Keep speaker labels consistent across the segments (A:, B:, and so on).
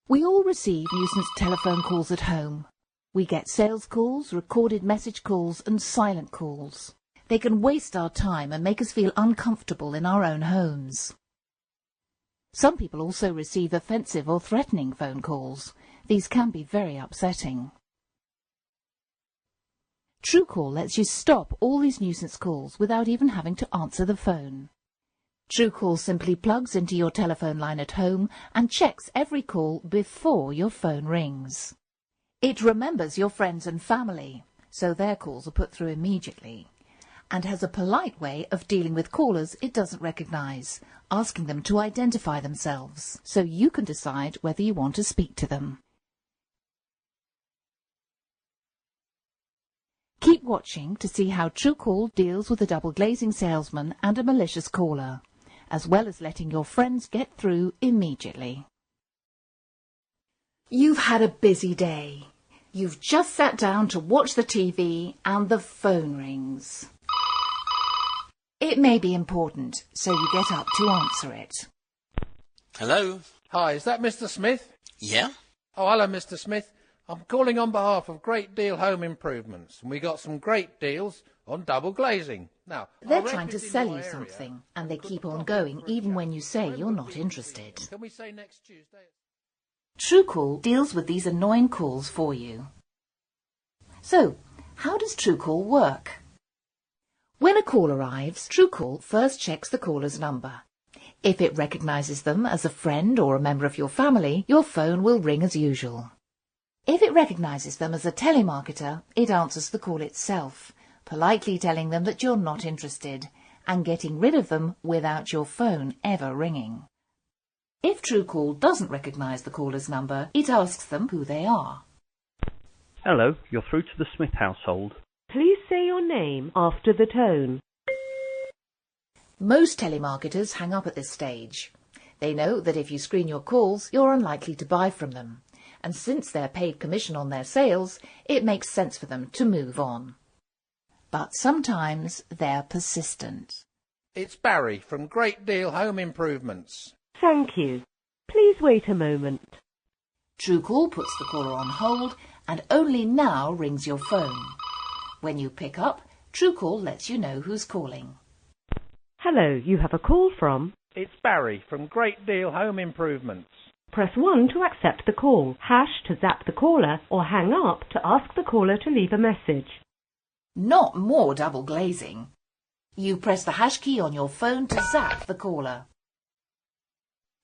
A: We all receive nuisance telephone calls at home. We get sales calls, recorded message calls and silent calls. They can waste our time and make us feel uncomfortable in our own homes. Some people also receive offensive or threatening phone calls. These can be very upsetting. Truecall lets you stop all these nuisance calls without even having to answer the phone. Truecall simply plugs into your telephone line at home and checks every call before your phone rings. It remembers your friends and family, so their calls are put through immediately, and has a polite way of dealing with callers it doesn't recognise, asking them to identify themselves, so you can decide whether you want to speak to them. Keep watching to see how Truecall deals with a double-glazing salesman and a malicious caller, as well as letting your friends get through immediately. You've had a busy day. You've just sat down to watch the TV and the phone rings. It may be important, so you get up to answer it.
B: Hello?
C: Hi, is that Mr. Smith?
B: Yeah?
C: Oh, hello, Mr. Smith. I'm calling on behalf of Great Deal Home Improvements, and we got some great deals on double glazing. Now,
A: they're trying to sell you something, and they keep on going even when you say you're not interested.
C: Can we say next Tuesday?
A: Truecall deals with these annoying calls for you. So, how does Truecall work? When a call arrives, Truecall first checks the caller's number. If it recognises them as a friend or a member of your family, your phone will ring as usual. If it recognises them as a telemarketer, it answers the call itself, politely telling them that you're not interested, and getting rid of them without your phone ever ringing. If Truecall doesn't recognise the caller's number, it asks them who they are.
D: Hello, you're through to the Smith household.
E: Please say your name after the tone.
A: Most telemarketers hang up at this stage. They know that if you screen your calls, you're unlikely to buy from them. And since they're paid commission on their sales, it makes sense for them to move on. But sometimes they're persistent.
C: It's Barry from Great Deal Home Improvements.
E: Thank you. Please wait a moment.
A: Truecall puts the caller on hold and only now rings your phone. When you pick up, Truecall lets you know who's calling.
E: Hello, you have a call from...
C: It's Barry from Great Deal Home Improvements.
E: Press 1 to accept the call, hash to zap the caller, or hang up to ask the caller to leave a message.
A: Not more double glazing. You press the hash key on your phone to zap the caller.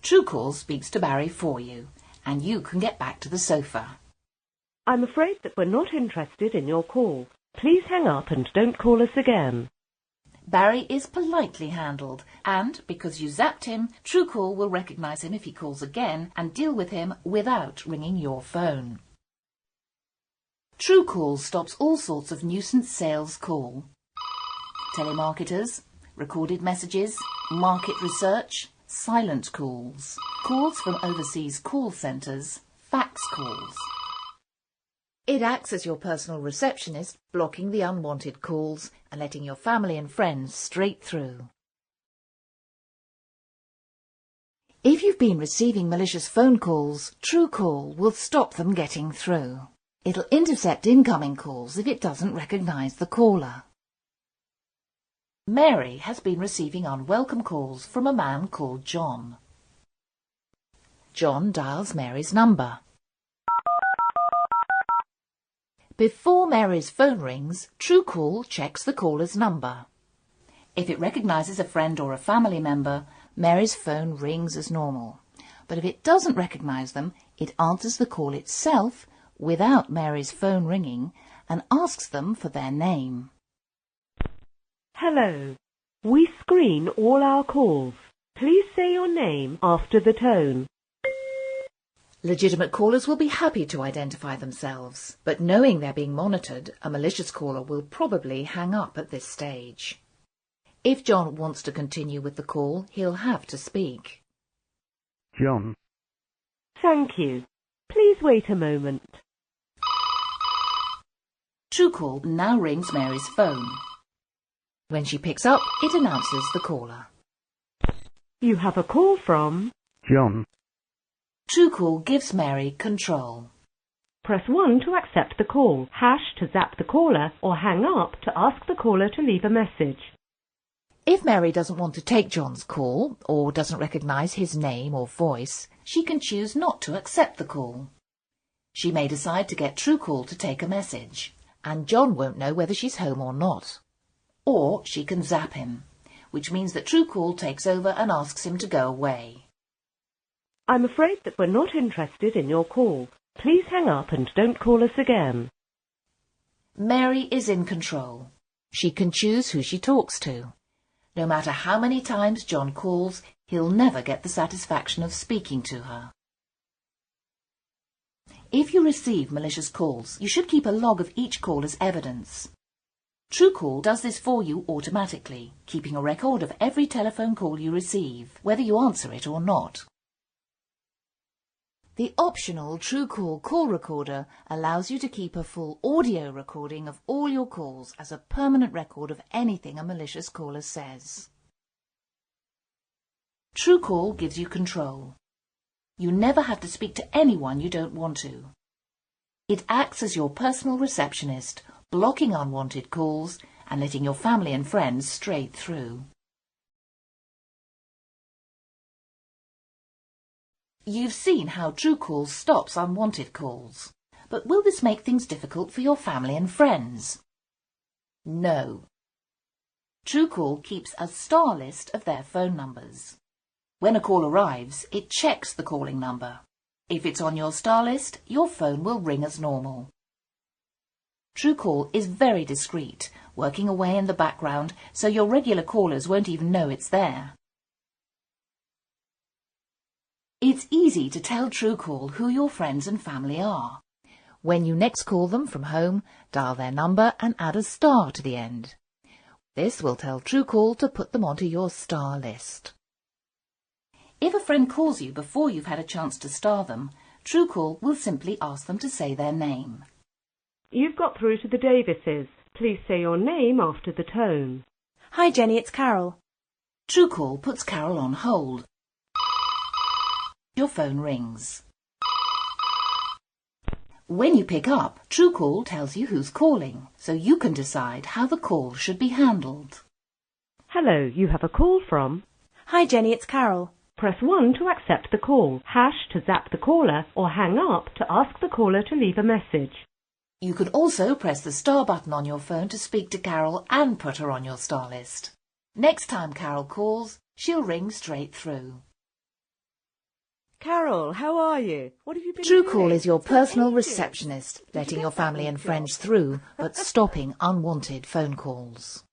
A: Truecall speaks to Barry for you, and you can get back to the sofa.
E: I'm afraid that we're not interested in your call. Please hang up and don't call us again.
A: Barry is politely handled, and because you zapped him, Truecall will recognise him if he calls again and deal with him without ringing your phone. Truecall stops all sorts of nuisance sales call. Telemarketers, recorded messages, market research, silent calls, calls from overseas call centres, fax calls. It acts as your personal receptionist, blocking the unwanted calls and letting your family and friends straight through. If you've been receiving malicious phone calls, Truecall will stop them getting through. It'll intercept incoming calls if it doesn't recognise the caller. Mary has been receiving unwelcome calls from a man called John. John dials Mary's number. Before Mary's phone rings, Truecall checks the caller's number. If it recognises a friend or a family member, Mary's phone rings as normal. But if it doesn't recognise them, it answers the call itself without Mary's phone ringing and asks them for their name.
E: Hello. We screen all our calls. Please say your name after the tone.
A: Legitimate callers will be happy to identify themselves, but knowing they're being monitored, a malicious caller will probably hang up at this stage. If John wants to continue with the call, he'll have to speak.
D: John.
E: Thank you. Please wait a moment.
A: Truecall now rings Mary's phone. When she picks up, it announces the caller.
E: You have a call from...
D: John.
A: truecall gives Mary control.
E: Press 1 to accept the call, hash to zap the caller, or hang up to ask the caller to leave a message.
A: If Mary doesn't want to take John's call, or doesn't recognise his name or voice, she can choose not to accept the call. She may decide to get truecall to take a message, and John won't know whether she's home or not. Or she can zap him, which means that truecall takes over and asks him to go away.
E: I'm afraid that we're not interested in your call. Please hang up and don't call us again.
A: Mary is in control. She can choose who she talks to. No matter how many times John calls, he'll never get the satisfaction of speaking to her. If you receive malicious calls, you should keep a log of each call as evidence. truecall does this for you automatically, keeping a record of every telephone call you receive, whether you answer it or not. The optional truecall call recorder allows you to keep a full audio recording of all your calls as a permanent record of anything a malicious caller says. truecall gives you control. You never have to speak to anyone you don't want to. It acts as your personal receptionist, blocking unwanted calls and letting your family and friends straight through. You've seen how truecall stops unwanted calls, but will this make things difficult for your family and friends? No. truecall keeps a star list of their phone numbers. When a call arrives, it checks the calling number. If it's on your star list, your phone will ring as normal. truecall is very discreet, working away in the background so your regular callers won't even know it's there. It's easy to tell truecall who your friends and family are. When you next call them from home, dial their number and add a star to the end. This will tell truecall to put them onto your star list. If a friend calls you before you've had a chance to star them, truecall will simply ask them to say their name.
E: You've got through to the Davises. Please say your name after the tone.
F: Hi Jenny, it's Carol.
A: truecall puts Carol on hold. Your phone rings. When you pick up, truecall tells you who's calling, so you can decide how the call should be handled.
E: Hello, you have a call from...
F: Hi Jenny, it's Carol.
E: Press 1 to accept the call, hash to zap the caller, or hang up to ask the caller to leave a message.
A: You can also press the star button on your phone to speak to Carol and put her on your star list. Next time Carol calls, she'll ring straight through.
F: Carol, how are you? What have you been doing?
A: truecall is your
F: It's been
A: personal
F: ages.
A: receptionist,
F: Did you
A: letting
F: get
A: your
F: that
A: family
F: new
A: and
F: job?
A: friends through, but stopping unwanted phone calls.